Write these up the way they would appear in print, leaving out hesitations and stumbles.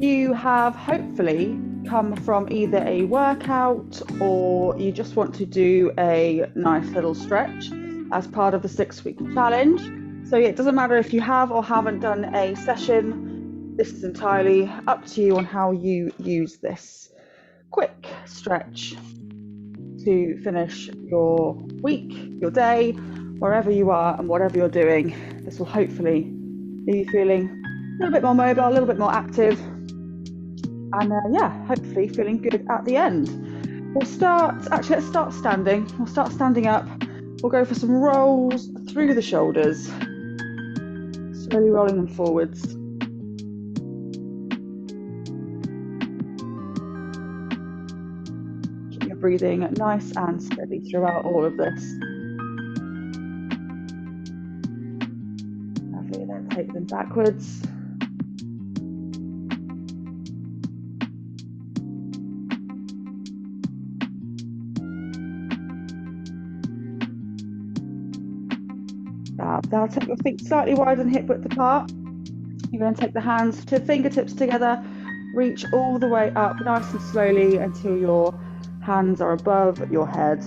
you have hopefully come from either a workout or you just want to do a nice little stretch as part of the 6-week challenge. So it doesn't matter if you have or haven't done a session. This is entirely up to you on how you use this quick stretch to finish your week, your day, wherever you are and whatever you're doing. This will hopefully leave you feeling a little bit more mobile, a little bit more active, and yeah, hopefully feeling good at the end. Let's start standing. We'll start standing up. We'll go for some rolls through the shoulders, slowly rolling them forwards. Keep your breathing nice and steady throughout all of this. Lovely, then take them backwards. Now take your feet slightly wider than hip width apart. You're going to take the hands to fingertips together, reach all the way up nice and slowly until your hands are above your head.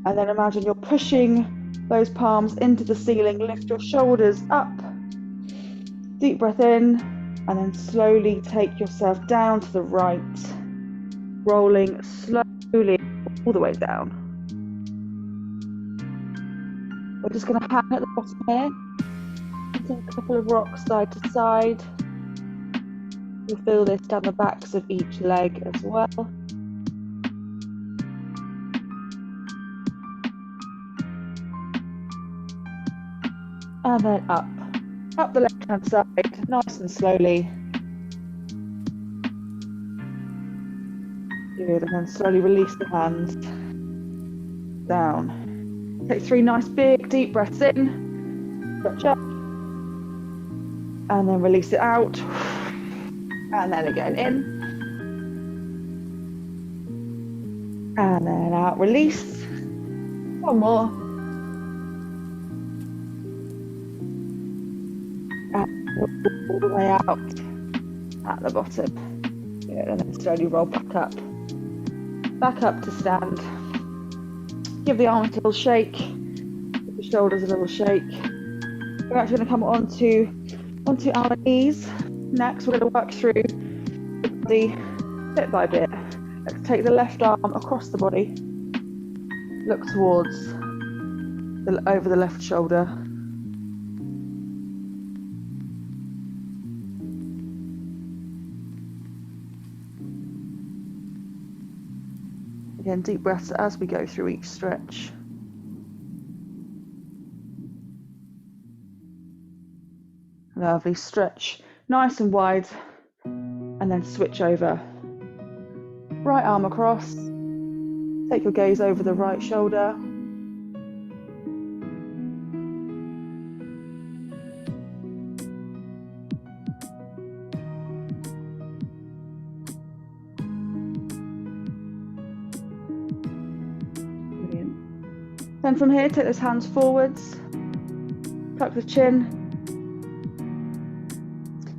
And then imagine you're pushing those palms into the ceiling, lift your shoulders up. Deep breath in, and then slowly take yourself down to the right, rolling slowly all the way down. We're just going to hang at the bottom here, take a couple of rocks side to side. You'll feel this down the backs of each leg as well. And then up the left hand side, nice and slowly. Good, and then slowly release the hands down. Take 3 nice big deep breaths in, stretch up, and then release it out, and then again in, and then out, release, one more, and all the way out at the bottom. Good, and then slowly roll back up to stand. Give the arms a little shake, give the shoulders a little shake. We're actually going to come onto our knees. Next, we're going to work through the body bit by bit. Let's take the left arm across the body, look towards over the left shoulder. Again, deep breaths as we go through each stretch. Lovely, stretch nice and wide, and then switch over. Right arm across, take your gaze over the right shoulder. Then from here, take those hands forwards, tuck the chin.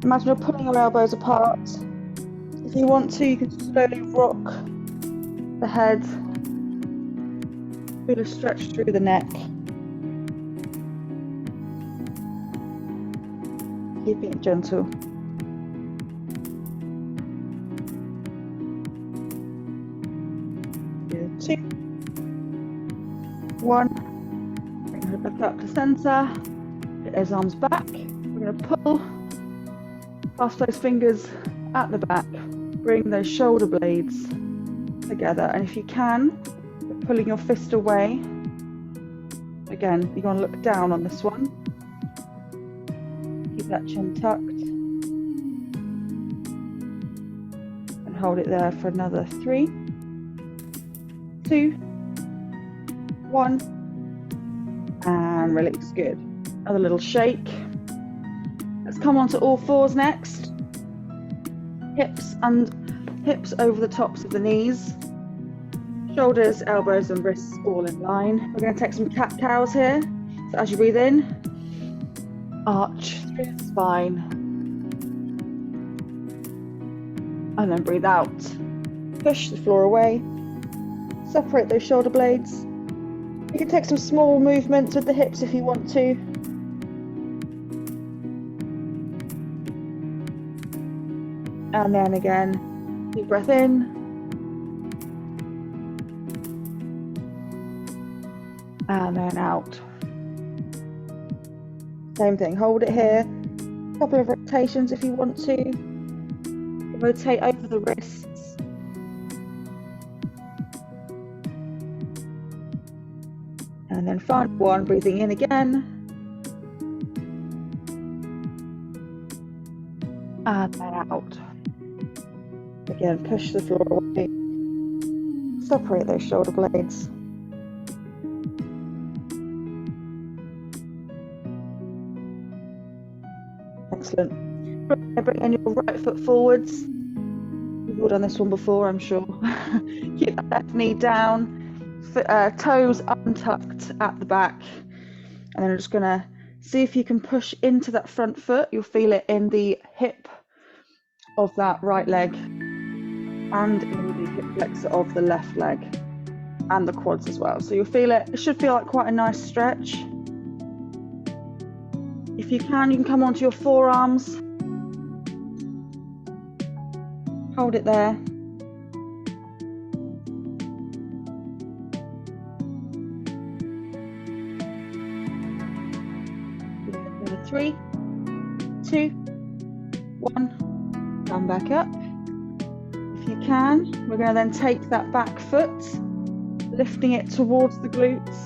Imagine you're pulling your elbows apart. If you want to, you can slowly rock the head. Feel a stretch through the neck. Keeping it gentle. Good. 2, 1, bring her back up to centre, get those arms back, we're going to pull, clasp those fingers at the back, bring those shoulder blades together, and if you can, pulling your fist away, again, you're going to look down on this one, keep that chin tucked, and hold it there for another 3, 2, 1, and release. Good. Another little shake. Let's come on to all fours next. Hips over the tops of the knees. Shoulders, elbows and wrists all in line. We're going to take some cat-cows here. So as you breathe in, arch through the spine. And then breathe out. Push the floor away. Separate those shoulder blades. You can take some small movements with the hips if you want to. And then again, deep breath in. And then out. Same thing, hold it here. A couple of rotations if you want to. Rotate over the wrists. And then final one, breathing in again. And then out. Again, push the floor away. Separate those shoulder blades. Excellent. Bring in your right foot forwards. You've all done this one before, I'm sure. Keep that left knee down. Toes untucked at the back. And then I'm just going to see if you can push into that front foot. You'll feel it in the hip of that right leg and in the hip flexor of the left leg and the quads as well. So you'll feel it. It should feel like quite a nice stretch. If you can come onto your forearms. Hold it there. Number 3, 2, 1. Come back up. If you can, we're going to then take that back foot, lifting it towards the glutes,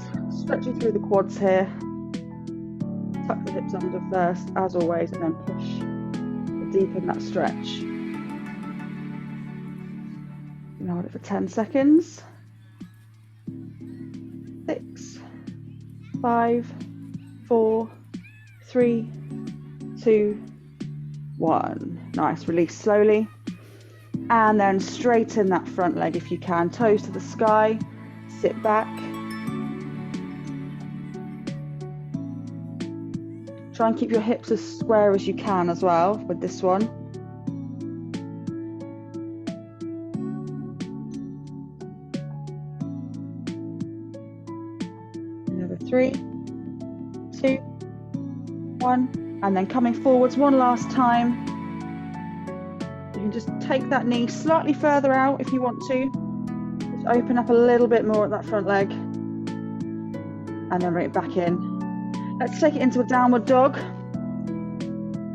stretching through the quads here. Tuck the hips under first, as always, and then push to deepen that stretch. And hold it for 10 seconds. 6, 5, 4, 3, 2, 1. Nice, release slowly. And then straighten that front leg if you can, toes to the sky, sit back. Try and keep your hips as square as you can as well with this one. Another 3, 2, 1. And then coming forwards one last time. You can just take that knee slightly further out if you want to. Just open up a little bit more at that front leg. And then bring it back in. Let's take it into a downward dog.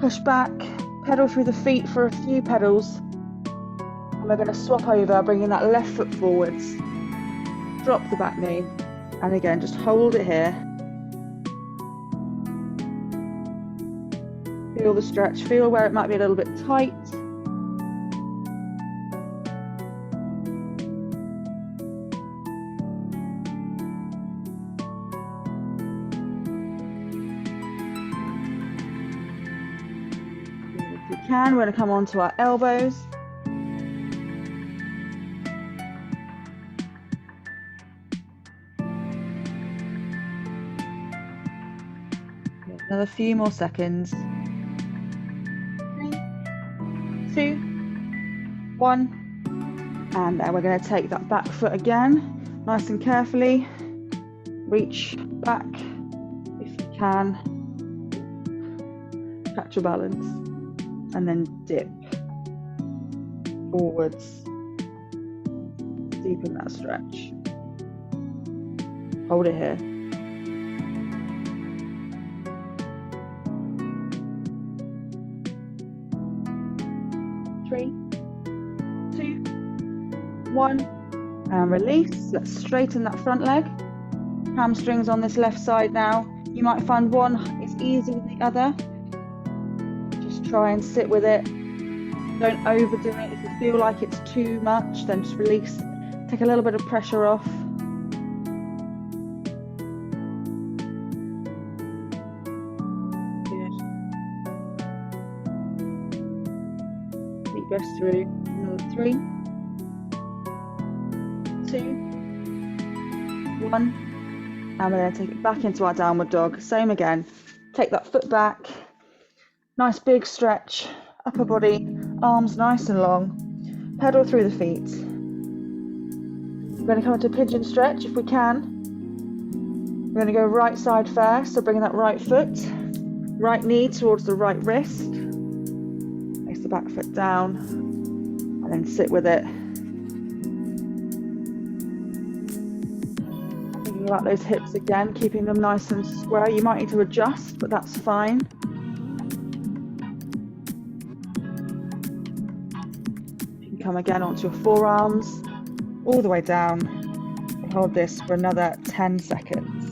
Push back, pedal through the feet for a few pedals. And we're going to swap over, bringing that left foot forwards. Drop the back knee. And again, just hold it here. Feel the stretch, feel where it might be a little bit tight. We're going to come onto our elbows. Another few more seconds. 3, 2, 1. And then we're going to take that back foot again, nice and carefully. Reach back if you can. Catch your balance. And then dip forwards, deepen that stretch. Hold it here. Three, 2, 1, and release. Let's straighten that front leg. Hamstrings on this left side now. You might find one is easier than the other. Try and sit with it. Don't overdo it. If you feel like it's too much, then just release. Take a little bit of pressure off. Good. Deep breaths through. Another 3, 2, 1. And we're going to take it back into our downward dog. Same again. Take that foot back. Nice big stretch, upper body, arms nice and long. Pedal through the feet. We're going to come into pigeon stretch if we can. We're going to go right side first, so bringing that right foot, right knee towards the right wrist. Place the back foot down and then sit with it. Thinking about those hips again, keeping them nice and square. You might need to adjust, but that's fine. You can come again onto your forearms, all the way down, and hold this for another 10 seconds.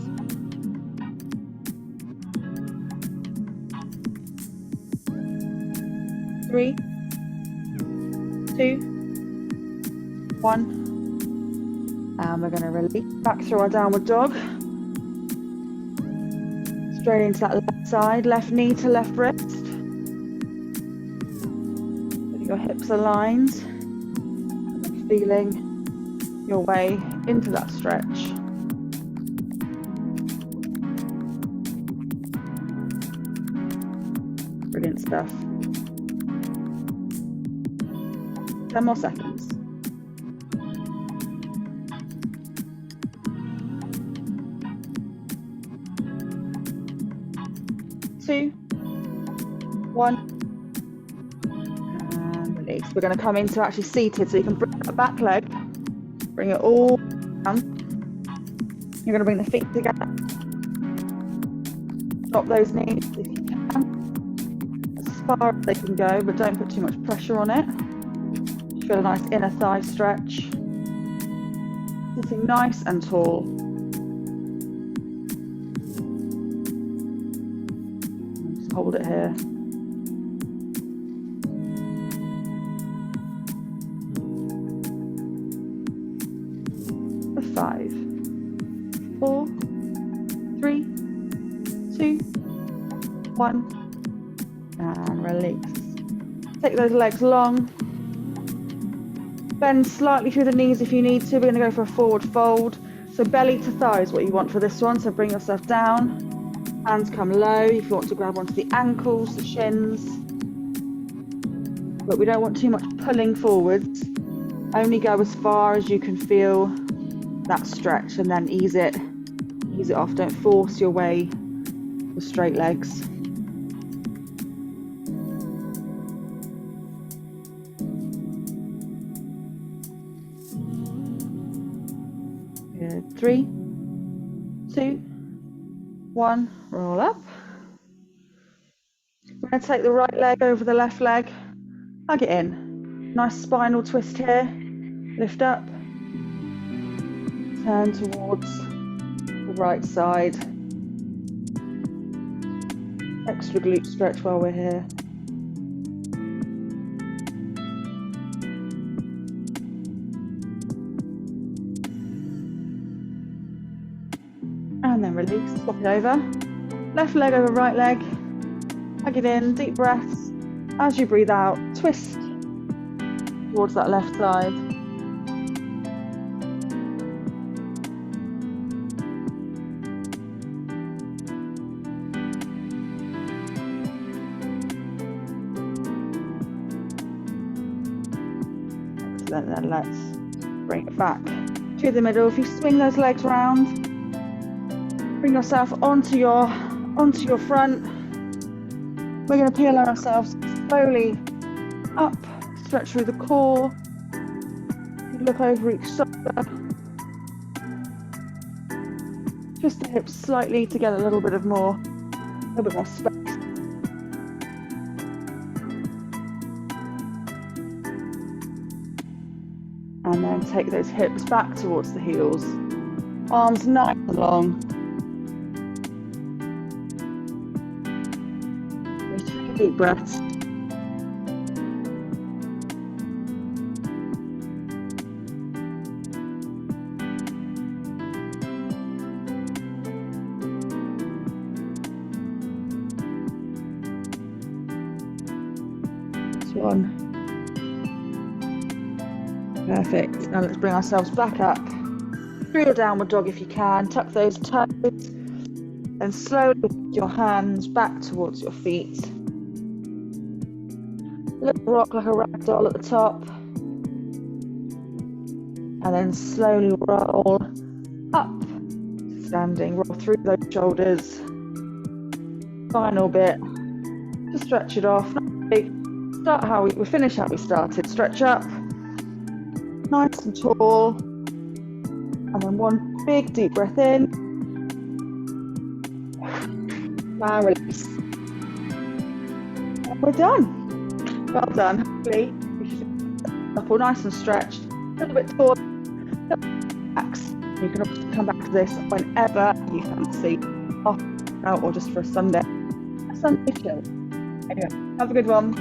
3, 2, 1. And we're going to release back through our downward dog. Straight into that left side, left knee to left wrist. Getting your hips aligned. And feeling your way into that stretch. Brilliant stuff. 10 more seconds. 2, 1, and release. We're going to come into actually seated, so you can bring that back leg, bring it all down. You're going to bring the feet together. Drop those knees if you can, as far as they can go, but don't put too much pressure on it. Just feel a nice inner thigh stretch. Sitting nice and tall. Hold it here. For 5, 4, 3, 2, 1, and release. Take those legs long. Bend slightly through the knees if you need to. We're going to go for a forward fold. So belly to thigh is what you want for this one. So bring yourself down. Hands come low if you want to grab onto the ankles, the shins. But we don't want too much pulling forwards. Only go as far as you can feel that stretch and then ease it off. Don't force your way with straight legs. Good. 3, 2, 1, roll up. We're going to take the right leg over the left leg, hug it in. Nice spinal twist here. Lift up, turn towards the right side. Extra glute stretch while we're here. And then release, swap it over. Left leg over right leg. Hug it in, deep breaths. As you breathe out, twist towards that left side. Excellent, then let's bring it back to the middle. If you swing those legs round, bring yourself onto your front. We're going to peel ourselves slowly up, stretch through the core. Look over each shoulder. Just the hips slightly to get a little bit more space. And then take those hips back towards the heels. Arms nice and long. Deep breaths. This one. Perfect. Now let's bring ourselves back up through your downward dog if you can. Tuck those toes and slowly put your hands back towards your feet. Little rock like a rag doll at the top. and then slowly roll up, standing, roll through those shoulders. Final bit, just stretch it off. Start how we finish how we started. Stretch up, nice and tall, and then one big deep breath in, and release. And we're done. Well done. Hopefully, you should up all nice and stretched, a little bit taller. Relax. You can obviously come back to this whenever you fancy, off out or just for a Sunday chill. Anyway, have a good one.